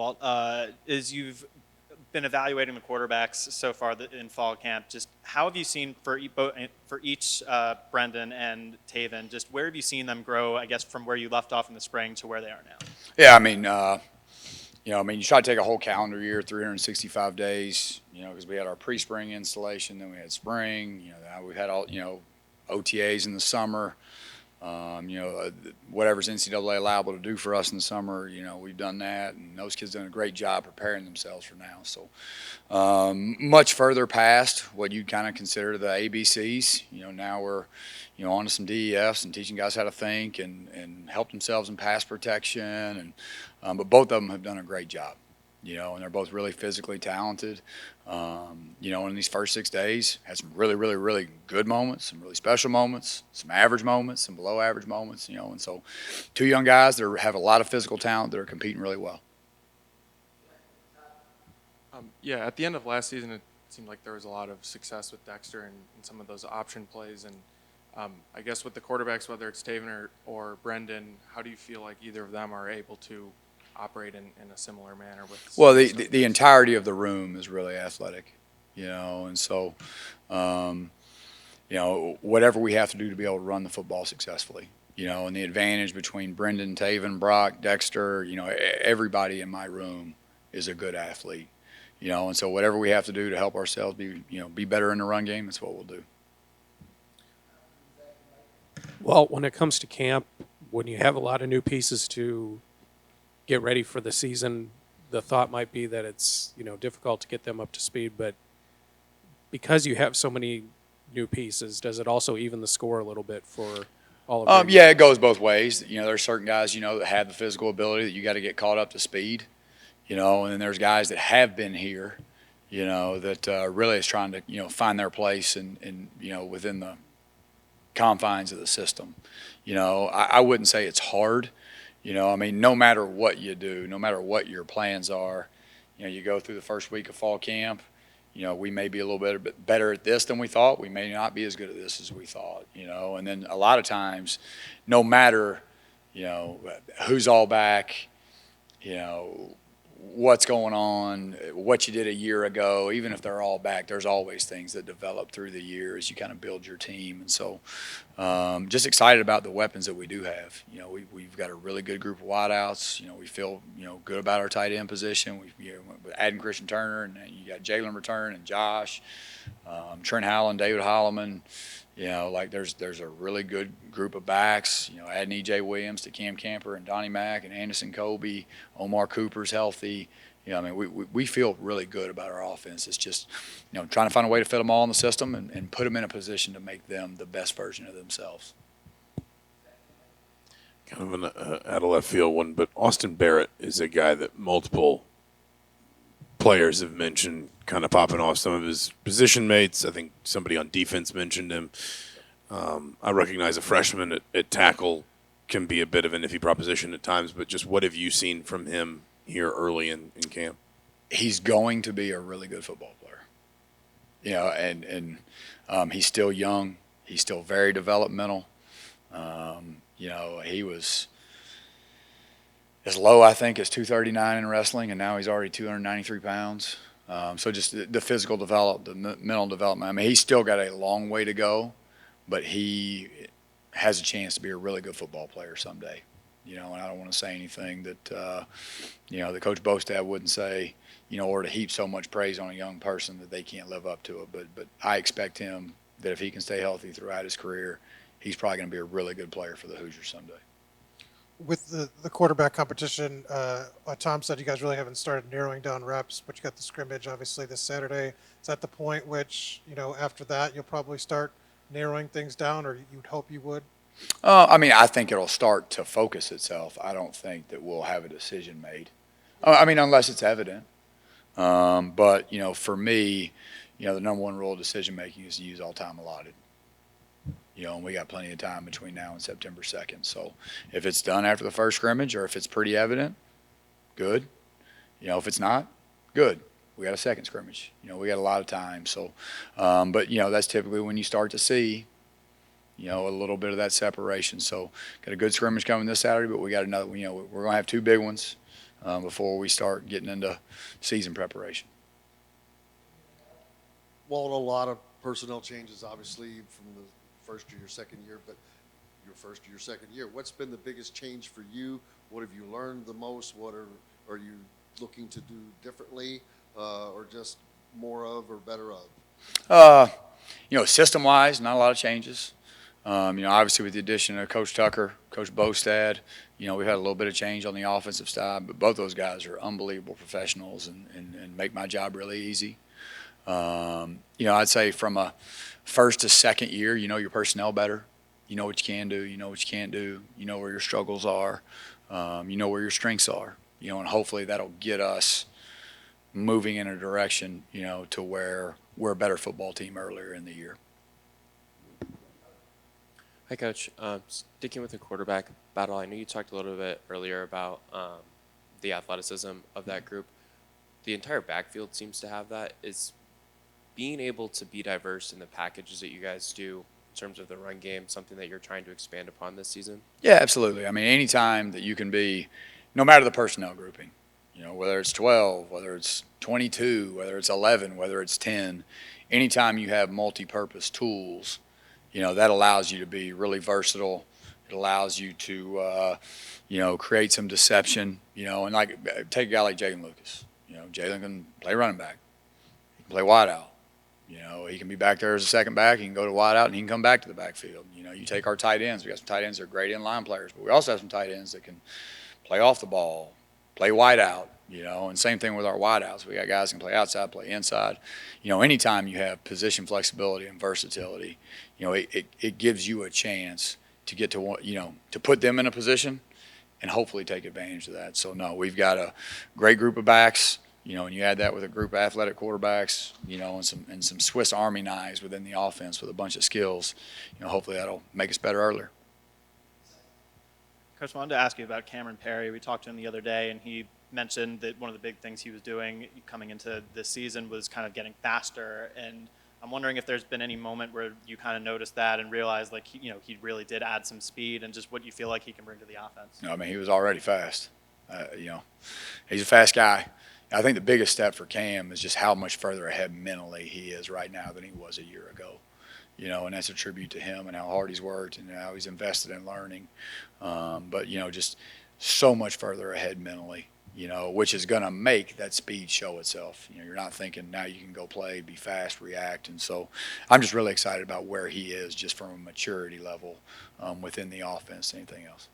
Walt, is you've been evaluating the quarterbacks so far in fall camp. Just how have you seen for each Brendan and Taven? Just where have you seen them grow? I guess from where you left off in the spring to where they are now. Yeah, you try to take a whole calendar year, 365 days, because we had our pre-spring installation, then we had spring, now we've had all, OTAs in the summer, whatever's NCAA allowable to do for us in the summer, we've done that, and those kids done a great job preparing themselves for now. So much further past what you'd kind of consider the ABCs, now we're, on to some DEFs and teaching guys how to think and help themselves in pass protection, but both of them have done a great job. And they're both really physically talented. In these first 6 days, had some really, really, really good moments, some really special moments, some average moments, some below average moments, and so two young guys that have a lot of physical talent that are competing really well. At the end of last season, it seemed like there was a lot of success with Dexter and some of those option plays. And I guess with the quarterbacks, whether it's Taven or Brendan, how do you feel like either of them are able to operate in a similar manner with? Well, the entirety of the room is really athletic, and so, whatever we have to do to be able to run the football successfully, and the advantage between Brendan, Taven, Brock, Dexter, everybody in my room is a good athlete, and so whatever we have to do to help ourselves be better in the run game, that's what we'll do. Well, when it comes to camp, when you have a lot of new pieces to get ready for the season, the thought might be that it's difficult to get them up to speed, but because you have so many new pieces, does it also even the score a little bit for all of them? Yeah, it goes both ways. There's certain guys that have the physical ability that you got to get caught up to speed, and then there's guys that have been here, that really is trying to find their place and within the confines of the system. I wouldn't say it's hard. No matter what you do, no matter what your plans are, you go through the first week of fall camp, we may be a little bit better at this than we thought. We may not be as good at this as we thought, and then a lot of times, no matter, who's all back, what's going on, what you did a year ago, even if they're all back, there's always things that develop through the year as you kind of build your team. And so just excited about the weapons that we do have. We've got a really good group of wideouts. We feel, good about our tight end position. We're adding Christian Turner, and you got Jalen return and Josh, Trent Howland, David Holloman. There's a really good group of backs. Adding E.J. Williams to Cam Camper and Donnie Mack and Anderson Colby, Omar Cooper's healthy. We feel really good about our offense. It's just, trying to find a way to fit them all in the system and put them in a position to make them the best version of themselves. Kind of an out of left field one, but Austin Barrett is a guy that multiple players have mentioned, kind of popping off some of his position mates. I think somebody on defense mentioned him. I recognize a freshman at tackle can be a bit of an iffy proposition at times, but just what have you seen from him here early in camp? He's going to be a really good football player. And he's still young. He's still very developmental. He was as low, I think, as 239 in wrestling, and now he's already 293 pounds. So just the physical development, the mental development. He's still got a long way to go, but he has a chance to be a really good football player someday. And I don't want to say anything that, the Coach Bostad wouldn't say, or to heap so much praise on a young person that they can't live up to it. But I expect him that if he can stay healthy throughout his career, he's probably going to be a really good player for the Hoosiers someday. With the quarterback competition, Tom said you guys really haven't started narrowing down reps, but you got the scrimmage obviously this Saturday. Is that the point which, after that you'll probably start narrowing things down, or you'd hope you would? I think it'll start to focus itself. I don't think that we'll have a decision made. Unless it's evident. But, for me, the number one rule of decision making is to use all time allotted. And we got plenty of time between now and September 2nd. So if it's done after the first scrimmage or if it's pretty evident, good. If it's not, good. We got a second scrimmage. We got a lot of time. So, but, that's typically when you start to see, a little bit of that separation. So got a good scrimmage coming this Saturday, but we got another, we're going to have two big ones. before we start getting into season preparation. Walt, a lot of personnel changes, obviously, from the first year, second year, but your first year, second year. What's been the biggest change for you? What have you learned the most? What are you looking to do differently, or just more of or better of? System-wise, not a lot of changes. Obviously with the addition of Coach Tucker, Coach Bostad, we've had a little bit of change on the offensive side, but both those guys are unbelievable professionals and make my job really easy. I'd say from a first to second year, your personnel better. You know what you can do, you know what you can't do, you know where your struggles are, you know where your strengths are, and hopefully that'll get us moving in a direction, to where we're a better football team earlier in the year. Hi, Coach. Sticking with the quarterback battle, I know you talked a little bit earlier about the athleticism of that group. The entire backfield seems to have that. Is being able to be diverse in the packages that you guys do in terms of the run game something that you're trying to expand upon this season? Yeah, absolutely. I mean, anytime that you can be, no matter the personnel grouping, whether it's 12, whether it's 22, whether it's 11, whether it's 10, anytime you have multi-purpose tools, that allows you to be really versatile. It allows you to, create some deception, and like take a guy like Jalen Lucas. Jalen can play running back. He can play wide out. He can be back there as a second back. He can go to wide out and he can come back to the backfield. You take our tight ends. We got some tight ends that are great in-line players, but we also have some tight ends that can play off the ball, play wide out, and same thing with our wide outs. We got guys who can play outside, play inside. Anytime you have position flexibility and versatility, it gives you a chance to get to, to put them in a position and hopefully take advantage of that. So, no, we've got a great group of backs, and you add that with a group of athletic quarterbacks, and some Swiss Army knives within the offense with a bunch of skills, hopefully that'll make us better earlier. Coach, I wanted to ask you about Cameron Perry. We talked to him the other day, and he mentioned that one of the big things he was doing coming into this season was kind of getting faster. And I'm wondering if there's been any moment where you kind of noticed that and realized, like, he really did add some speed, and just what you feel like he can bring to the offense. No, I mean, he was already fast. He's a fast guy. I think the biggest step for Cam is just how much further ahead mentally he is right now than he was a year ago. And that's a tribute to him and how hard he's worked and how he's invested in learning. But just so much further ahead mentally, which is going to make that speed show itself. You're not thinking now you can go play, be fast, react. And so I'm just really excited about where he is just from a maturity level within the offense, anything else.